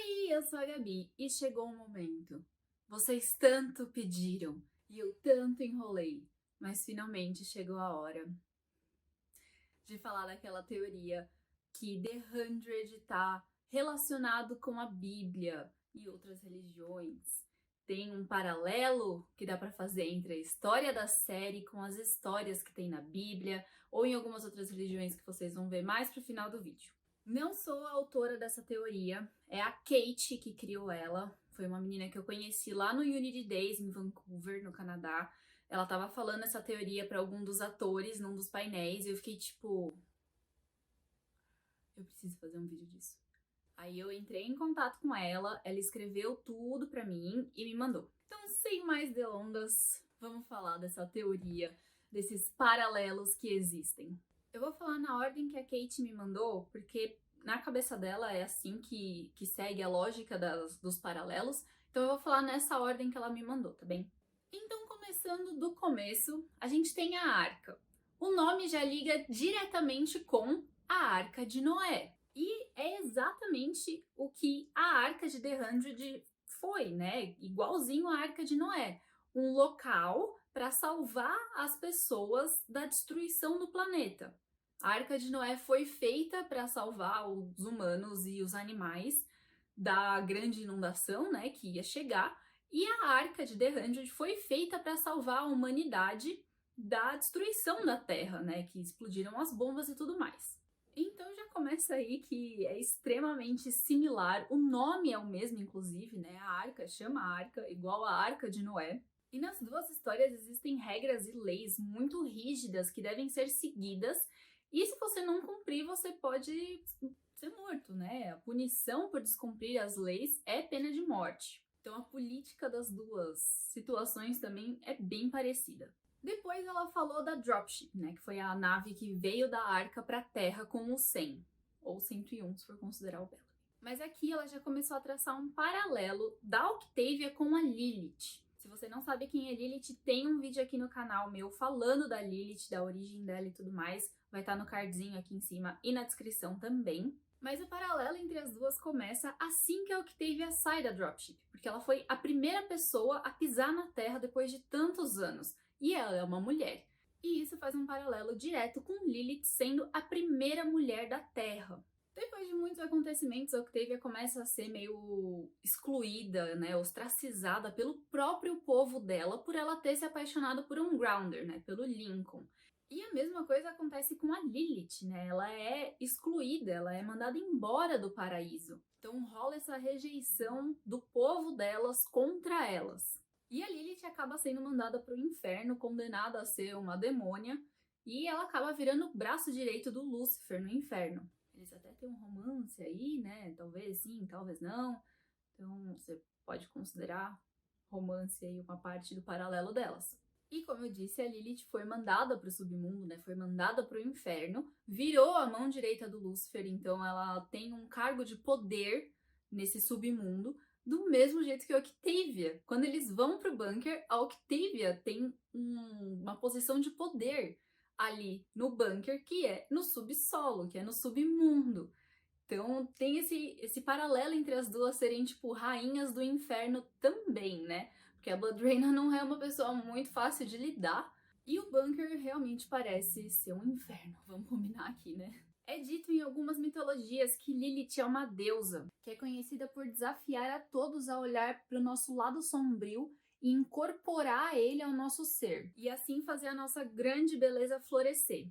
Oi, eu sou a Gabi e chegou o momento. Vocês tanto pediram e eu tanto enrolei, mas finalmente chegou a hora de falar daquela teoria que The 100 está relacionado com a Bíblia e outras religiões. Tem um paralelo que dá para fazer entre a história da série com as histórias que tem na Bíblia ou em algumas outras religiões que vocês vão ver mais pro final do vídeo. Não sou a autora dessa teoria, é a Kate que criou ela. Foi uma menina que eu conheci lá no Unity Days em Vancouver, no Canadá. Ela tava falando essa teoria para algum dos atores num dos painéis e eu fiquei tipo, eu preciso fazer um vídeo disso. Aí eu entrei em contato com ela, ela escreveu tudo pra mim e me mandou. Então, sem mais delongas, vamos falar dessa teoria, desses paralelos que existem. Eu vou falar na ordem que a Kate me mandou, porque na cabeça dela é assim que segue a lógica dos paralelos. Então eu vou falar nessa ordem que ela me mandou, tá bem? Então, começando do começo, a gente tem a arca. O nome já liga diretamente com a Arca de Noé. E é exatamente o que a Arca de The 100 foi, né? Igualzinho a Arca de Noé. Um local para salvar as pessoas da destruição do planeta. A Arca de Noé foi feita para salvar os humanos e os animais da grande inundação, né, que ia chegar, e a Arca de The 100 foi feita para salvar a humanidade da destruição da Terra, né, que explodiram as bombas e tudo mais. Então já começa aí que é extremamente similar, o nome é o mesmo, inclusive, né, a Arca chama a Arca, igual a Arca de Noé. E nas duas histórias existem regras e leis muito rígidas que devem ser seguidas, e se você não cumprir, você pode ser morto, né? A punição por descumprir as leis é pena de morte. Então a política das duas situações também é bem parecida. Depois ela falou da Dropship, né, que foi a nave que veio da Arca para a Terra com o 100, ou 101 se for considerar o Bellamy. Mas aqui ela já começou a traçar um paralelo da Octavia com a Lilith. Se você não sabe quem é Lilith, tem um vídeo aqui no canal meu falando da Lilith, da origem dela e tudo mais. Vai estar no cardzinho aqui em cima e na descrição também. Mas o paralelo entre as duas começa assim que a Octavia sai da Dropship, porque ela foi a primeira pessoa a pisar na Terra depois de tantos anos, e ela é uma mulher. E isso faz um paralelo direto com Lilith sendo a primeira mulher da Terra. Depois de muitos acontecimentos, a Octavia começa a ser meio excluída, né, ostracizada pelo próprio povo dela por ela ter se apaixonado por um Grounder, né, pelo Lincoln. E a mesma coisa acontece com a Lilith, né? Ela é excluída, ela é mandada embora do paraíso. Então rola essa rejeição do povo delas contra elas. E a Lilith acaba sendo mandada para o inferno, condenada a ser uma demônia, e ela acaba virando o braço direito do Lúcifer no inferno. Eles até têm um romance aí, né? Talvez sim, talvez não. Então você pode considerar romance aí uma parte do paralelo delas. E como eu disse, a Lilith foi mandada para o submundo, né? Foi mandada para o inferno, virou a mão direita do Lúcifer, então ela tem um cargo de poder nesse submundo, do mesmo jeito que a Octavia. Quando eles vão para o bunker, a Octavia tem uma posição de poder ali no bunker, que é no subsolo, que é no submundo. Então tem esse paralelo entre as duas serem, tipo, rainhas do inferno também, né? Porque a Bloodraina não é uma pessoa muito fácil de lidar. E o bunker realmente parece ser um inferno, vamos combinar aqui, né? É dito em algumas mitologias que Lilith é uma deusa, que é conhecida por desafiar a todos a olhar para o nosso lado sombrio e incorporar ele ao nosso ser, e assim fazer a nossa grande beleza florescer.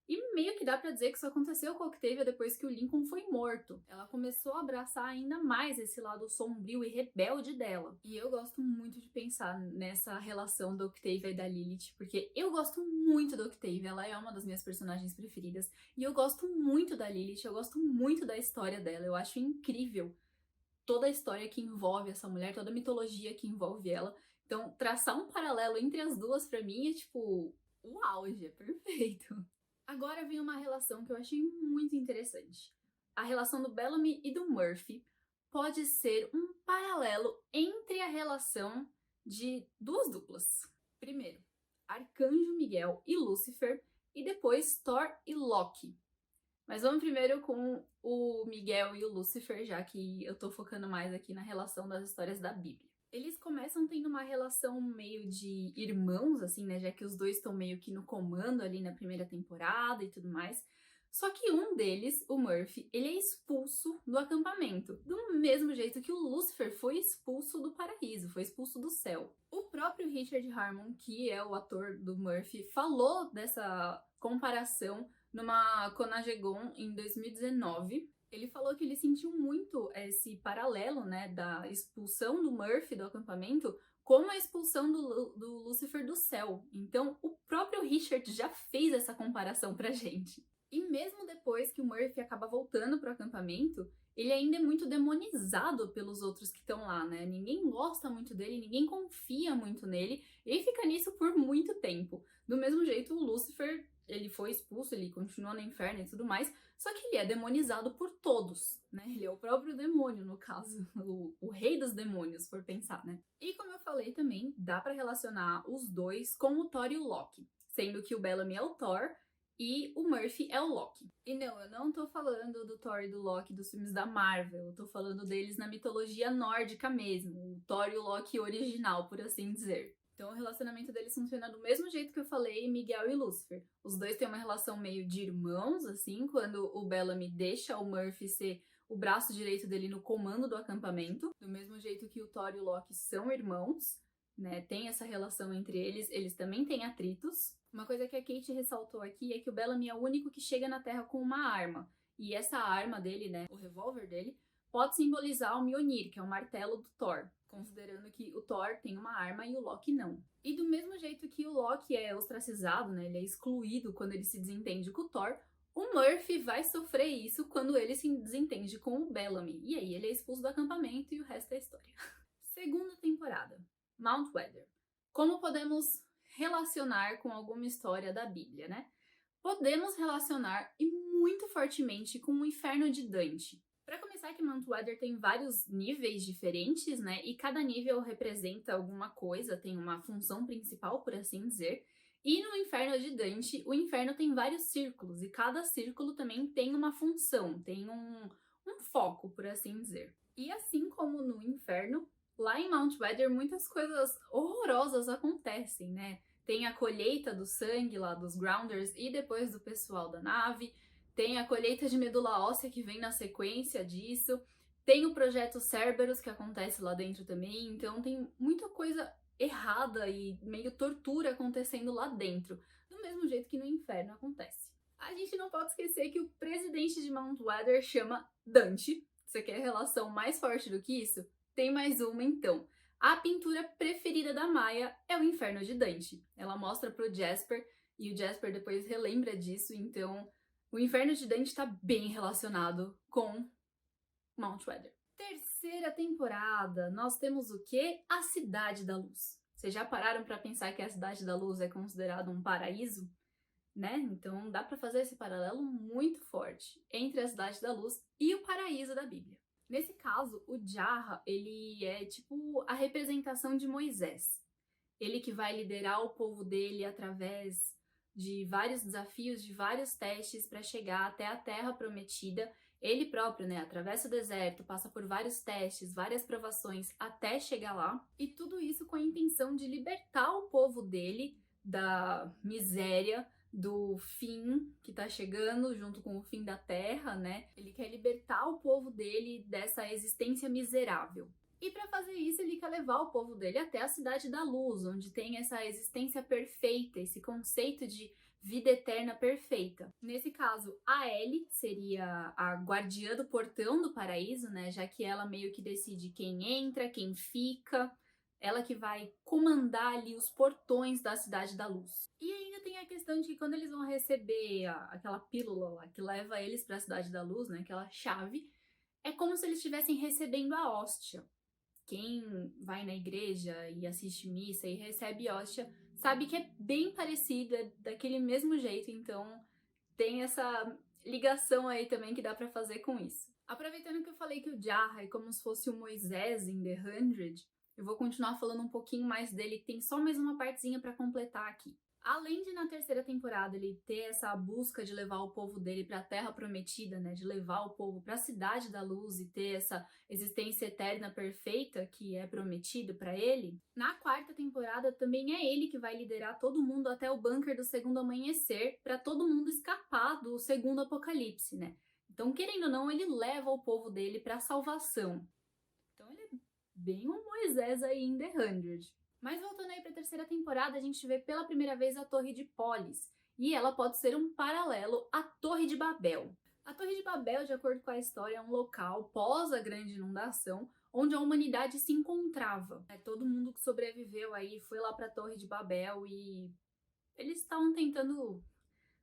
E meio que dá pra dizer que isso aconteceu com a Octavia depois que o Lincoln foi morto. Ela começou a abraçar ainda mais esse lado sombrio e rebelde dela. E eu gosto muito de pensar nessa relação da Octavia e da Lilith, porque eu gosto muito da Octavia, ela é uma das minhas personagens preferidas, e eu gosto muito da Lilith, eu gosto muito da história dela, eu acho incrível toda a história que envolve essa mulher, toda a mitologia que envolve ela. Então, traçar um paralelo entre as duas pra mim é tipo, o auge, é perfeito. Agora vem uma relação que eu achei muito interessante. A relação do Bellamy e do Murphy pode ser um paralelo entre a relação de duas duplas. Primeiro, Arcanjo Miguel e Lúcifer, e depois Thor e Loki. Mas vamos primeiro com o Miguel e o Lúcifer, já que eu tô focando mais aqui na relação das histórias da Bíblia. Eles começam tendo uma relação meio de irmãos, assim, né? Já que os dois estão meio que no comando ali na primeira temporada e tudo mais. Só que um deles, o Murphy, ele é expulso do acampamento, do mesmo jeito que o Lúcifer foi expulso do paraíso, foi expulso do céu. O próprio Richard Harmon, que é o ator do Murphy, falou dessa comparação numa Conagegon em 2019. Ele falou que ele sentiu muito esse paralelo, né, da expulsão do Murphy do acampamento como a expulsão do Lúcifer do céu. Então, o próprio Richard já fez essa comparação pra gente. E mesmo depois que o Murphy acaba voltando pro acampamento, ele ainda é muito demonizado pelos outros que estão lá, né? Ninguém gosta muito dele, ninguém confia muito nele, e fica nisso por muito tempo. Do mesmo jeito, o Lúcifer, ele foi expulso, ele continua no inferno e tudo mais, só que ele é demonizado por todos, né? Ele é o próprio demônio, no caso, o rei dos demônios, por pensar, né? E como eu falei também, dá pra relacionar os dois com o Thor e o Loki, sendo que o Bellamy é o Thor, e o Murphy é o Loki. E não, eu não tô falando do Thor e do Loki dos filmes da Marvel, eu tô falando deles na mitologia nórdica mesmo, o Thor e o Loki original, por assim dizer. Então o relacionamento deles funciona do mesmo jeito que eu falei, Miguel e Lúcifer. Os dois têm uma relação meio de irmãos, assim, quando o Bellamy deixa o Murphy ser o braço direito dele no comando do acampamento, do mesmo jeito que o Thor e o Loki são irmãos, né? Tem essa relação entre eles, eles também têm atritos. Uma coisa que a Kate ressaltou aqui é que o Bellamy é o único que chega na Terra com uma arma. E essa arma dele, né, o revólver dele, pode simbolizar o Mjolnir, que é o martelo do Thor, considerando que o Thor tem uma arma e o Loki não. E do mesmo jeito que o Loki é ostracizado, né, ele é excluído quando ele se desentende com o Thor, o Murphy vai sofrer isso quando ele se desentende com o Bellamy. E aí ele é expulso do acampamento e o resto é história. Segunda temporada, Mount Weather. Como podemos relacionar com alguma história da Bíblia, né? Podemos relacionar e muito fortemente com o Inferno de Dante. Para começar, que Mount Weather tem vários níveis diferentes, né? E cada nível representa alguma coisa, tem uma função principal, por assim dizer. E no Inferno de Dante, o inferno tem vários círculos, e cada círculo também tem uma função, tem um foco, por assim dizer. E assim como no inferno, lá em Mount Weather muitas coisas horrorosas acontecem, né? Tem a colheita do sangue lá dos Grounders e depois do pessoal da nave, tem a colheita de medula óssea que vem na sequência disso, tem o projeto Cerberus que acontece lá dentro também, então tem muita coisa errada e meio tortura acontecendo lá dentro, do mesmo jeito que no inferno acontece. A gente não pode esquecer que o presidente de Mount Weather chama Dante. Você quer relação mais forte do que isso? Tem mais uma então. A pintura preferida da Maya é o Inferno de Dante. Ela mostra pro Jasper e o Jasper depois relembra disso, então o Inferno de Dante está bem relacionado com Mount Weather. Terceira temporada, nós temos o quê? A Cidade da Luz. Vocês já pararam para pensar que a Cidade da Luz é considerado um paraíso? Né? Então dá para fazer esse paralelo muito forte entre a Cidade da Luz e o paraíso da Bíblia. Nesse caso, o Jarrah, ele é tipo a representação de Moisés. Ele que vai liderar o povo dele através de vários desafios, de vários testes para chegar até a Terra Prometida. Ele próprio, né, atravessa o deserto, passa por vários testes, várias provações até chegar lá. E tudo isso com a intenção de libertar o povo dele da miséria, do fim que tá chegando junto com o fim da Terra, né? Ele quer libertar o povo dele dessa existência miserável. E para fazer isso, ele quer levar o povo dele até a Cidade da Luz, onde tem essa existência perfeita, esse conceito de vida eterna perfeita. Nesse caso, a Ellie seria a guardiã do portão do paraíso, né? Já que ela meio que decide quem entra, quem fica. Ela que vai comandar ali os portões da Cidade da Luz. E ainda tem a questão de que quando eles vão receber aquela pílula lá que leva eles para a Cidade da Luz, né, aquela chave, é como se eles estivessem recebendo a hóstia. Quem vai na igreja e assiste missa e recebe hóstia sabe que é bem parecida, daquele mesmo jeito, então tem essa ligação aí também que dá para fazer com isso. Aproveitando que eu falei que o Jarrah é como se fosse o Moisés em The 100, eu vou continuar falando um pouquinho mais dele, que tem só mais uma partezinha para completar aqui. Além de na terceira temporada ele ter essa busca de levar o povo dele para a Terra Prometida, né, de levar o povo para a Cidade da Luz e ter essa existência eterna perfeita que é prometido para ele, na quarta temporada também é ele que vai liderar todo mundo até o bunker do Segundo Amanhecer para todo mundo escapar do Segundo Apocalipse, né? Então, querendo ou não, ele leva o povo dele para a salvação. Então ele é bem um Moisés aí em The 100. Mas voltando aí para a terceira temporada, a gente vê pela primeira vez a Torre de Polis, e ela pode ser um paralelo à Torre de Babel. A Torre de Babel, de acordo com a história, é um local pós a grande inundação, onde a humanidade se encontrava. Todo mundo que sobreviveu aí foi lá para a Torre de Babel e eles estavam tentando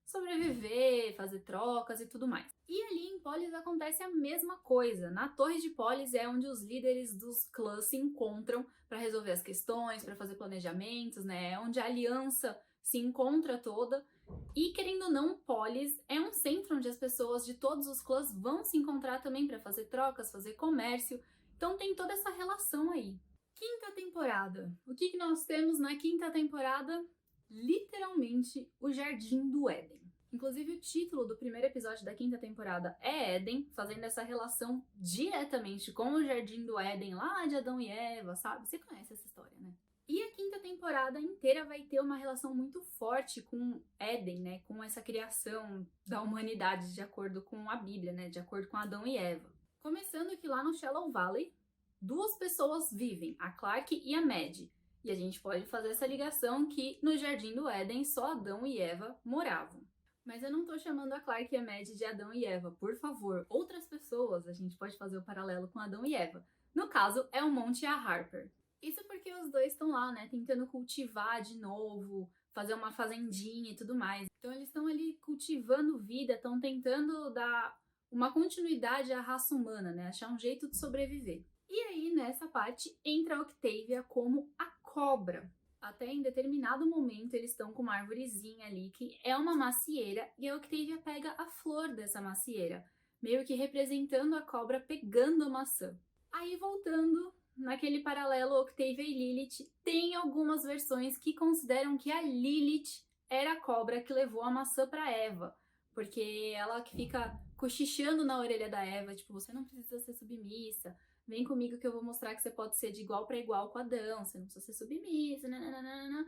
sobreviver, fazer trocas e tudo mais. E ali em Polis acontece a mesma coisa. Na Torre de Polis é onde os líderes dos clãs se encontram para resolver as questões, para fazer planejamentos, né? É onde a aliança se encontra toda. E querendo ou não, Polis é um centro onde as pessoas de todos os clãs vão se encontrar também para fazer trocas, fazer comércio. Então tem toda essa relação aí. Quinta temporada. O que nós temos na quinta temporada? Literalmente o Jardim do Éden. Inclusive, o título do primeiro episódio da quinta temporada é Éden, fazendo essa relação diretamente com o Jardim do Éden, lá de Adão e Eva, sabe? Você conhece essa história, né? E a quinta temporada inteira vai ter uma relação muito forte com Éden, né? Com essa criação da humanidade, de acordo com a Bíblia, né? De acordo com Adão e Eva. Começando que lá no Shallow Valley, duas pessoas vivem, a Clarke e a Maddie. E a gente pode fazer essa ligação que no Jardim do Éden só Adão e Eva moravam. Mas eu não tô chamando a Clarke e a Maddie de Adão e Eva, por favor. Outras pessoas, a gente pode fazer o paralelo com Adão e Eva. No caso, é o Monte e a Harper. Isso porque os dois estão lá, né, tentando cultivar de novo, fazer uma fazendinha e tudo mais. Então eles estão ali cultivando vida, estão tentando dar uma continuidade à raça humana, né, achar um jeito de sobreviver. E aí, nessa parte, entra a Octavia como a cobra. Até em determinado momento eles estão com uma arvorezinha ali que é uma macieira e a Octavia pega a flor dessa macieira, meio que representando a cobra pegando a maçã. Aí voltando naquele paralelo Octavia e Lilith, tem algumas versões que consideram que a Lilith era a cobra que levou a maçã para Eva, porque ela que fica cochichando na orelha da Eva, tipo, você não precisa ser submissa, vem comigo que eu vou mostrar que você pode ser de igual para igual com Adão, você não precisa ser submissa, nananana.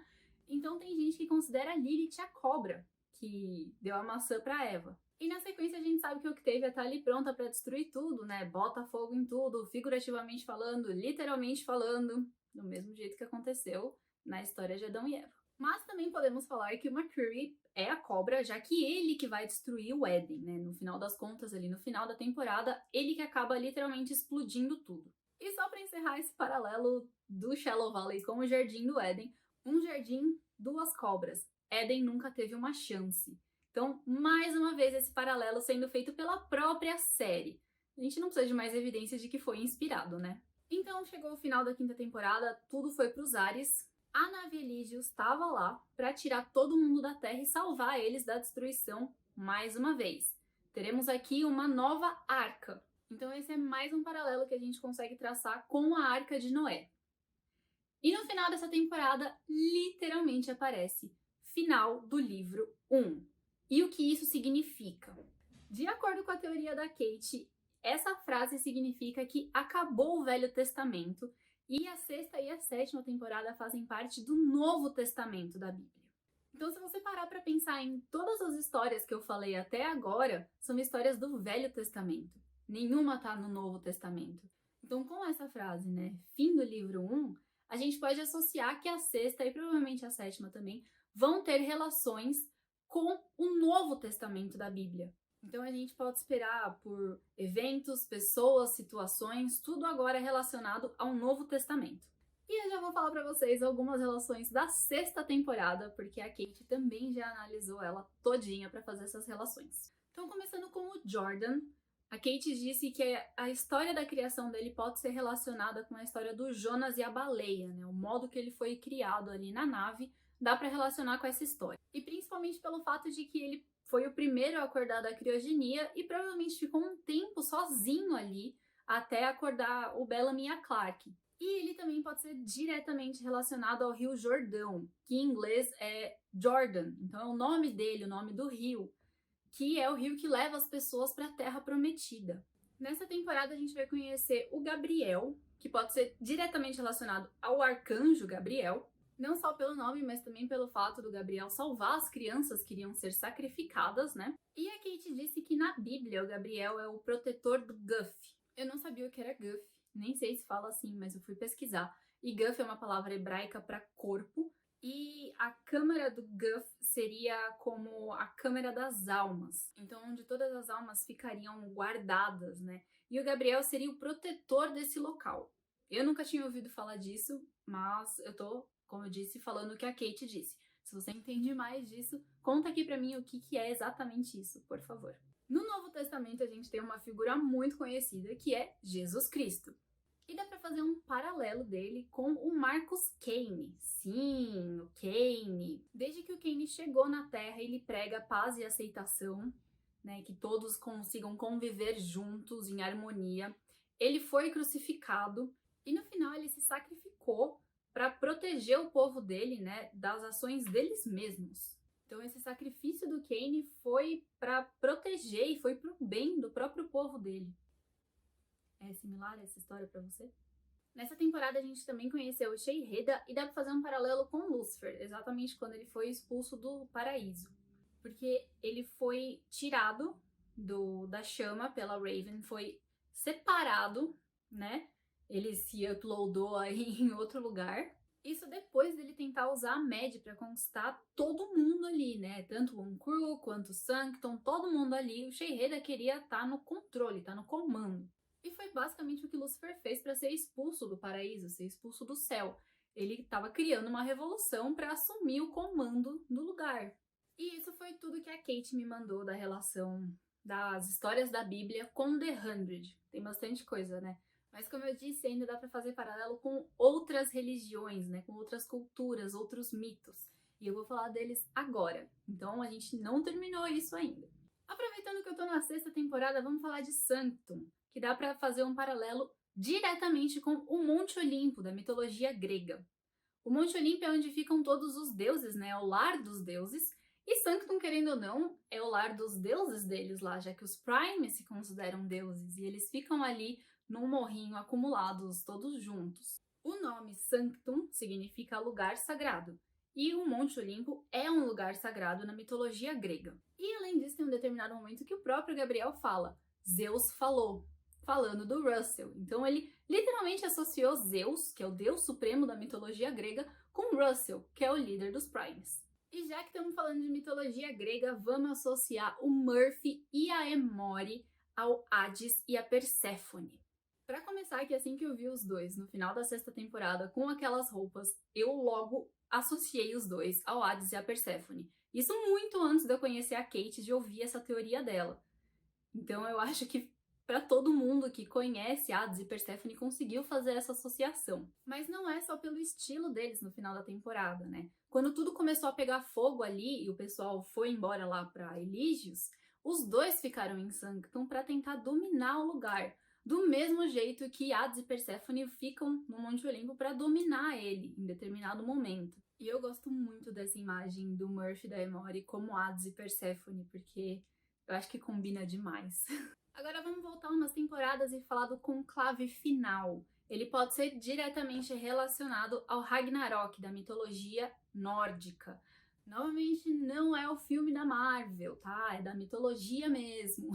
Então tem gente que considera a Lilith a cobra que deu a maçã para Eva. E na sequência a gente sabe que Octavia tá ali pronta para destruir tudo, né? Bota fogo em tudo, figurativamente falando, literalmente falando, do mesmo jeito que aconteceu na história de Adão e Eva. Mas também podemos falar que o Mercury é a cobra, já que ele que vai destruir o Éden, né? No final das contas, ali no final da temporada, ele que acaba literalmente explodindo tudo. E só para encerrar esse paralelo do Shallow Valley com o Jardim do Éden, um jardim, duas cobras. Éden nunca teve uma chance. Então, mais uma vez, esse paralelo sendo feito pela própria série. A gente não precisa de mais evidências de que foi inspirado, né? Então, chegou o final da quinta temporada, tudo foi pros ares. A nave Elysius estava lá para tirar todo mundo da Terra e salvar eles da destruição mais uma vez. Teremos aqui uma nova arca. Então esse é mais um paralelo que a gente consegue traçar com a Arca de Noé. E no final dessa temporada, literalmente aparece final do livro 1. E o que isso significa? De acordo com a teoria da Kate, essa frase significa que acabou o Velho Testamento e a sexta e a sétima temporada fazem parte do Novo Testamento da Bíblia. Então, se você parar para pensar em todas as histórias que eu falei até agora, são histórias do Velho Testamento. Nenhuma tá no Novo Testamento. Então, com essa frase, né, fim do livro 1, a gente pode associar que a sexta e provavelmente a sétima também vão ter relações com o Novo Testamento da Bíblia. Então a gente pode esperar por eventos, pessoas, situações, tudo agora relacionado ao Novo Testamento. E eu já vou falar para vocês algumas relações da sexta temporada, porque a Kate também já analisou ela todinha para fazer essas relações. Então, começando com o Jordan, a Kate disse que a história da criação dele pode ser relacionada com a história do Jonas e a baleia, né? O modo que ele foi criado ali na nave dá para relacionar com essa história. E principalmente pelo fato de que ele foi o primeiro a acordar da criogenia e provavelmente ficou um tempo sozinho ali até acordar o Bellamy e a Clarke. E ele também pode ser diretamente relacionado ao Rio Jordão, que em inglês é Jordan. Então é o nome dele, o nome do rio, que é o rio que leva as pessoas para a Terra Prometida. Nessa temporada a gente vai conhecer o Gabriel, que pode ser diretamente relacionado ao arcanjo Gabriel, não só pelo nome, mas também pelo fato do Gabriel salvar as crianças que iriam ser sacrificadas, né? E a Kate disse que na Bíblia o Gabriel é o protetor do Guff. Eu não sabia o que era Guff, nem sei se fala assim, mas eu fui pesquisar. E Guff é uma palavra hebraica para corpo, e a câmara do Guff seria como a câmara das almas, então onde todas as almas ficariam guardadas, né? E o Gabriel seria o protetor desse local. Eu nunca tinha ouvido falar disso, mas eu tô, como eu disse, falando o que a Kate disse. Se você entende mais disso, conta aqui pra mim o que é exatamente isso, por favor. No Novo Testamento a gente tem uma figura muito conhecida que é Jesus Cristo. E dá pra fazer um paralelo dele com o Marcus Kane. Sim, o Kane. Desde que o Kane chegou na Terra, ele prega paz e aceitação, né, que todos consigam conviver juntos em harmonia. Ele foi crucificado e no final ele se sacrificou para proteger o povo dele, né, das ações deles mesmos. Então esse sacrifício do Kane foi para proteger e foi pro bem do próprio povo dele. É similar essa história para você? Nessa temporada a gente também conheceu o Sheiheda e dá pra fazer um paralelo com Lúcifer, exatamente quando ele foi expulso do paraíso. Porque ele foi tirado da chama pela Raven, foi separado, né? Ele se uploadou aí em outro lugar. Isso depois dele tentar usar a Mad pra conquistar todo mundo ali, né? Tanto o Uncrew quanto o Sanctum, todo mundo ali. O Sheiheda queria estar no controle, estar no comando. E foi basicamente o que Lúcifer fez para ser expulso do paraíso, ser expulso do céu. Ele estava criando uma revolução para assumir o comando do lugar. E isso foi tudo que a Kate me mandou da relação das histórias da Bíblia com The 100. Tem bastante coisa, né? Mas como eu disse, ainda dá para fazer paralelo com outras religiões, né? Com outras culturas, outros mitos. E eu vou falar deles agora. Então a gente não terminou isso ainda. Aproveitando que eu tô na 6ª temporada, vamos falar de Sanctum, que dá para fazer um paralelo diretamente com o Monte Olimpo, da mitologia grega. O Monte Olimpo é onde ficam todos os deuses, né? É o lar dos deuses. E Sanctum, querendo ou não, é o lar dos deuses deles lá, já que os Primes se consideram deuses e eles ficam ali num morrinho acumulados, todos juntos. O nome Sanctum significa lugar sagrado. E o Monte Olimpo é um lugar sagrado na mitologia grega. E além disso, tem um determinado momento que o próprio Gabriel fala, Zeus falou, falando do Russell. Então ele literalmente associou Zeus, que é o deus supremo da mitologia grega, com Russell, que é o líder dos Primes. E já que estamos falando de mitologia grega, vamos associar o Murphy e a Emori ao Hades e a Perséfone. Pra começar, que assim que eu vi os dois no final da 6ª temporada com aquelas roupas, eu logo associei os dois ao Hades e a Perséfone. Isso muito antes de eu conhecer a Kate e de ouvir essa teoria dela. Então eu acho que para todo mundo que conhece Hades e Perséfone conseguiu fazer essa associação. Mas não é só pelo estilo deles no final da temporada, né? Quando tudo começou a pegar fogo ali e o pessoal foi embora lá para Elígios, os dois ficaram em Sanctum para tentar dominar o lugar. Do mesmo jeito que Hades e Perséfone ficam no Monte Olimpo para dominar ele em determinado momento. E eu gosto muito dessa imagem do Murphy e da Emori como Hades e Perséfone, porque eu acho que combina demais. Agora vamos voltar umas temporadas e falar do conclave final. Ele pode ser diretamente relacionado ao Ragnarok, da mitologia nórdica. Novamente, não é o filme da Marvel, tá? É da mitologia mesmo.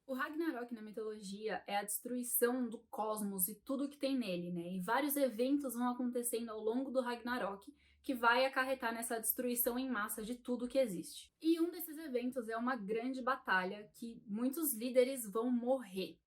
O Ragnarok na mitologia é a destruição do cosmos e tudo que tem nele, né? E vários eventos vão acontecendo ao longo do Ragnarok que vai acarretar nessa destruição em massa de tudo que existe. E um desses eventos é uma grande batalha que muitos líderes vão morrer.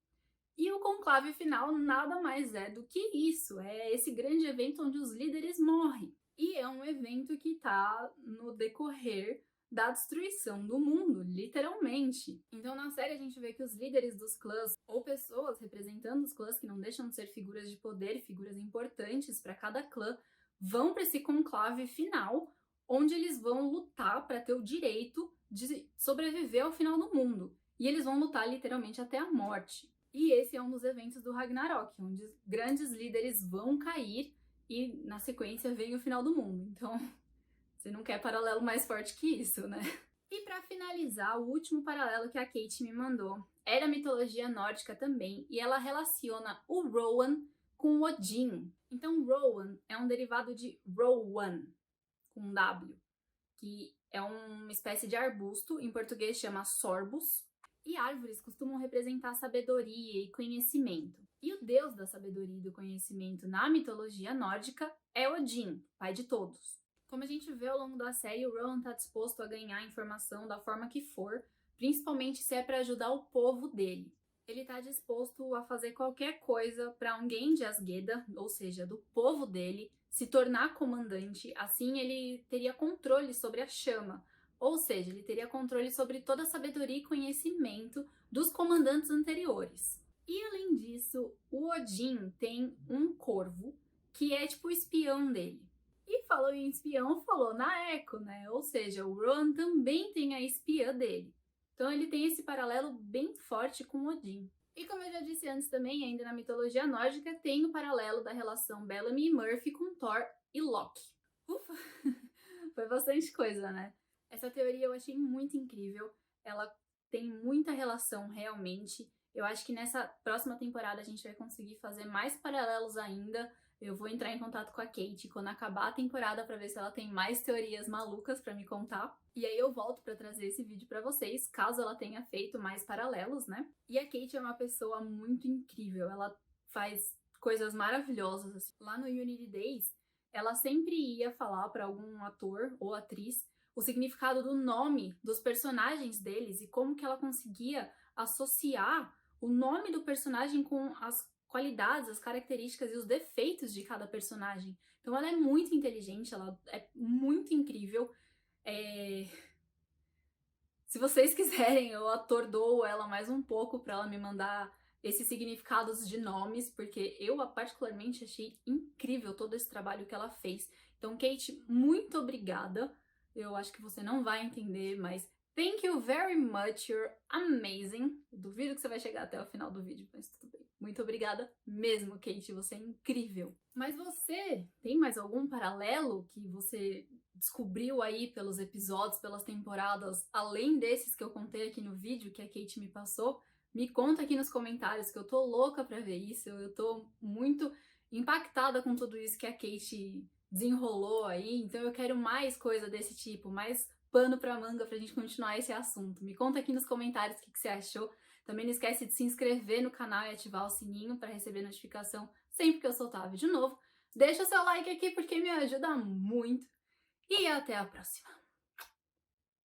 E o conclave final nada mais é do que isso, é esse grande evento onde os líderes morrem. E é um evento que está no decorrer da destruição do mundo, literalmente. Então na série a gente vê que os líderes dos clãs, ou pessoas representando os clãs que não deixam de ser figuras de poder e figuras importantes para cada clã, vão para esse conclave final, onde eles vão lutar para ter o direito de sobreviver ao final do mundo. E eles vão lutar literalmente até a morte. E esse é um dos eventos do Ragnarok, onde grandes líderes vão cair e na sequência vem o final do mundo. Então, você não quer paralelo mais forte que isso, né? E para finalizar, o último paralelo que a Kate me mandou é da mitologia nórdica também, e ela relaciona o Rowan com o Odin. Então, Rowan é um derivado de Rowan, com um W, que é uma espécie de arbusto, em português chama sorbus, e árvores costumam representar sabedoria e conhecimento. E o deus da sabedoria e do conhecimento na mitologia nórdica é Odin, pai de todos. Como a gente vê ao longo da série, o Rowan está disposto a ganhar informação da forma que for, principalmente se é para ajudar o povo dele. Ele está disposto a fazer qualquer coisa para alguém de Asgeda, ou seja, do povo dele, se tornar comandante. Assim ele teria controle sobre a chama, ou seja, ele teria controle sobre toda a sabedoria e conhecimento dos comandantes anteriores. E além disso, o Odin tem um corvo que é tipo o espião dele. E falou em espião, falou na Echo, né? Ou seja, o Rowan também tem a espiã dele. Então ele tem esse paralelo bem forte com Odin. E como eu já disse antes também, ainda na mitologia nórdica, tem o paralelo da relação Bellamy e Murphy com Thor e Loki. Ufa! Foi bastante coisa, né? Essa teoria eu achei muito incrível. Ela tem muita relação realmente. Eu acho que nessa próxima temporada a gente vai conseguir fazer mais paralelos ainda. Eu vou entrar em contato com a Kate quando acabar a temporada para ver se ela tem mais teorias malucas para me contar. E aí eu volto para trazer esse vídeo para vocês, caso ela tenha feito mais paralelos, né? E a Kate é uma pessoa muito incrível. Ela faz coisas maravilhosas assim. Lá no Unity Days, ela sempre ia falar para algum ator ou atriz o significado do nome dos personagens deles e como que ela conseguia associar o nome do personagem com as qualidades, as características e os defeitos de cada personagem. Então ela é muito inteligente, ela é muito incrível. Se vocês quiserem, eu atordoo ela mais um pouco para ela me mandar esses significados de nomes, porque eu particularmente achei incrível todo esse trabalho que ela fez. Então, Kate, muito obrigada. Eu acho que você não vai entender, mas thank you very much, you're amazing. Eu duvido que você vai chegar até o final do vídeo, mas tudo bem. Muito obrigada mesmo, Kate, você é incrível. Mas você tem mais algum paralelo que você descobriu aí pelos episódios, pelas temporadas, além desses que eu contei aqui no vídeo que a Kate me passou? Me conta aqui nos comentários que eu tô louca pra ver isso, eu tô muito impactada com tudo isso que a Kate desenrolou aí, então eu quero mais coisa desse tipo, mais pano pra manga pra gente continuar esse assunto. Me conta aqui nos comentários o que você achou. Também não esquece de se inscrever no canal e ativar o sininho para receber notificação sempre que eu soltar vídeo novo. Deixa o seu like aqui porque me ajuda muito. E até a próxima!